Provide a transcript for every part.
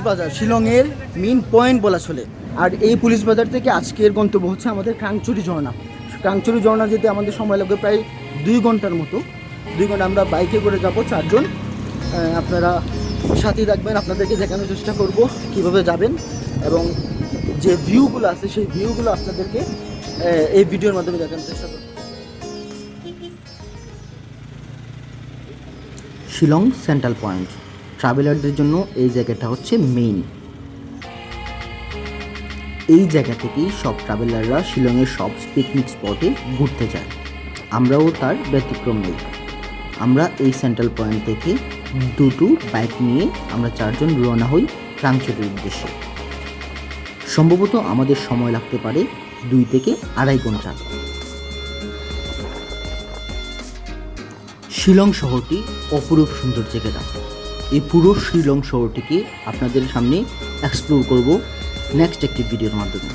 বাজার শিলংয়ের main point বলা চলে। আর এই পুলিশ বাজার থেকে আজকের গন্তব্য হচ্ছে আমাদের ক্রাংচুরি ঝর্ণা। ক্রাংচুরি ঝর্ণা যেতে আমাদের সময় লাগবে প্রায় 2 ঘন্টার মতো। 2 ঘন্টা আমরা বাইকে করে যাব 4 জন। আপনারা সাথে থাকবেন, আপনাদেরকে দেখানোর চেষ্টা করব কীভাবে যাবেন এবং যে ভিউগুলো আছে সেই ভিউগুলো আপনাদেরকে এই ভিডিওর মাধ্যমে দেখানোর চেষ্টা করব। শিলং সেন্ট্রাল পয়েন্ট ট্রাভেলারদের জন্য এই জায়গাটা হচ্ছে মেইন। এই জায়গা থেকেই সব ট্রাভেলাররা শিলংয়ের সব পিকনিক স্পটে ঘুরতে যায়, আমরাও তার ব্যতিক্রম নেই। আমরা এই সেন্ট্রাল পয়েন্ট থেকে 2টো বাইক নিয়ে আমরা 4 জন রওনা হই ক্রাংচুরির উদ্দেশ্যে। সম্ভবত আমাদের সময় লাগতে পারে 2 থেকে 2.5 ঘন্টা। শিলং শহরটি অপরূপ সুন্দর জায়গা। এই পুরো শিলং শহরটিকে আপনাদের সামনে এক্সপ্লোর করব নেক্সট একটি ভিডিওর মাধ্যমে।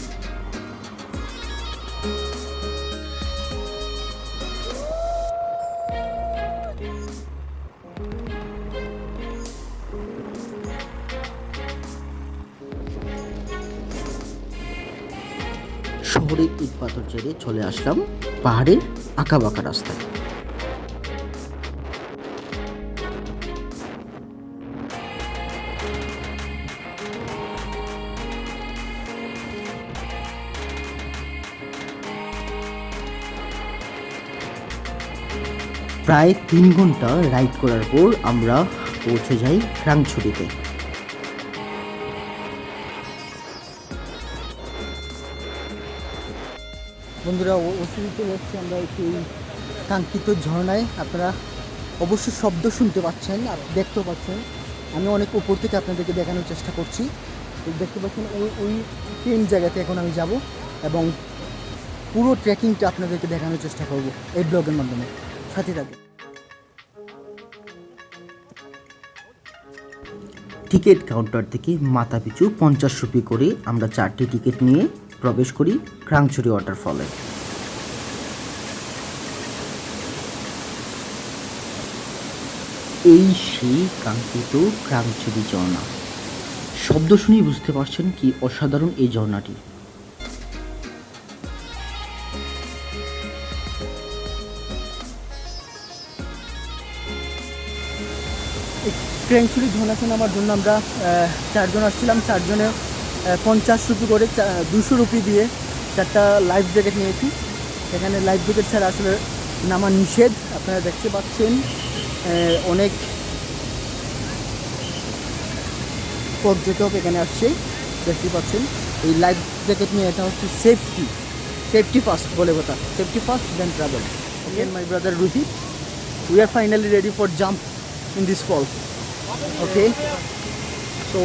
শহরের ইট পাথর ছেড়ে চলে আসলাম পাহাড়ের আঁকাবাঁকা রাস্তায়। প্রায় 3 ঘন্টা রাইড করার পর আমরা পৌঁছে যাই ক্রাংচুরিতে। বন্ধুরা, অবশ্যই চলে এসেছি আমরা একটি কাঙ্ক্ষিত ঝর্ণায়। আপনারা অবশ্যই শব্দ শুনতে পাচ্ছেন আর দেখতেও পাচ্ছেন। আমি অনেক উপর থেকে আপনাদেরকে দেখানোর চেষ্টা করছি। দেখতে পাচ্ছেন ওই সেম জায়গাতে এখন আমি যাব এবং পুরো ট্রেকিংটা আপনাদেরকে দেখানোর চেষ্টা করব এই ব্লগের মাধ্যমে। সাথে থাকবে। টিকিট কাউন্টার থেকে মাথা পিছু 50 রুপি করে আমরা 4টি টিকিট নিয়ে প্রবেশ করি ক্রাংচুরি ওয়াটারফলে। এই সেই কাঙ্ক্ষিত ক্রাংচুরি ঝর্ণা। শব্দ শুনেই বুঝতে পারছেন কি অসাধারণ এই ঝর্ণাটি। ক্রাংচুরি ঝর্ণাতে নামার জন্য আমরা 4 জন আসছিলাম। 4 জনে 50 রুপি করে 200 রুপি দিয়ে 4টা লাইফ জ্যাকেট নিয়েছি। এখানে লাইফ জ্যাকেট ছাড়া আসলে নামা নিষেধ। আপনারা দেখতে পাচ্ছেন অনেক পর্যটক এখানে আসছে, দেখতে পাচ্ছেন। এই লাইফ জ্যাকেট নিয়ে এটা হচ্ছে সেফটি ফার্স্ট বলে কথা। Safety first then travel. Okay, my brother Rohit, we are finally ready for jump in this fall. Okay, so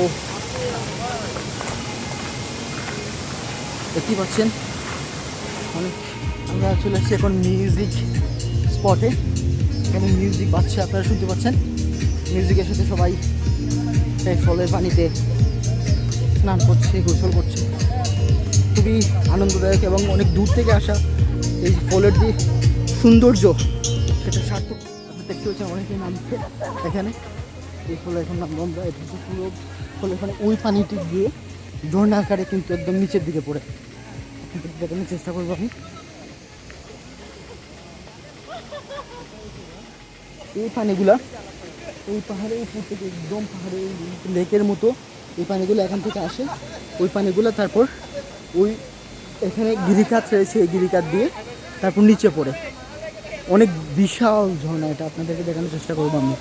দেখতে পাচ্ছেন অনেক। আমরা চলে আসছি এখন মিউজিক স্পটে। এখানে মিউজিক বাজছে, আপনারা শুনতে পাচ্ছেন। মিউজিকের সাথে সবাই এই ফলের পানিতে স্নান করছে, গোসল করছে। খুবই আনন্দদায়ক এবং অনেক দূর থেকে আসা এই ফলের যে সৌন্দর্য সেটা সার্থক। আপনি দেখতে পাচ্ছেন অনেকেই নামছে এখানে। এই ফলে এখন নামবো আমরা। এটা পুরো ফলে এখানে ওই পানিটি গিয়ে ঝর্ণা আকারে কিন্তু একদম নিচের দিকে পড়ে। দেখানোর চেষ্টা করবো আমি। এই পানিগুলা ওই পাহাড়ের উপর থেকে একদম পাহাড়ের লেকের মতো এই পানিগুলো এখান থেকে আসে। ওই পানিগুলো তারপর ওই এখানে গিরিখাত রয়েছে, এই গিরিখাত দিয়ে তারপর নিচে পড়ে। অনেক বিশাল ঝর্ণা এটা, আপনাদেরকে দেখানোর চেষ্টা করবো আমি।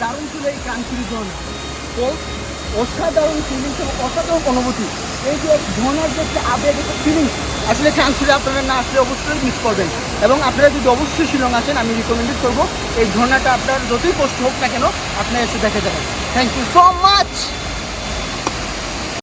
দারুণ ছিল এই ক্রাংসুরি জোন। অসাধারণ ফিলিংস এবং অসাধারণ অনুভূতি। এই যে ঝর্ণার যে একটা আবেগ, একটা ফিলিংস, আসলে ক্রাংসুরি আপনারা না আসলে অবশ্যই মিস করবেন। এবং আপনারা যদি অবশ্যই শিলং আসেন, আমি রিকমেন্ডেড করবো এই ঝর্ণাটা আপনার যতই কষ্ট হোক না কেন আপনারা এসে দেখে যাবেন। Thank you so much.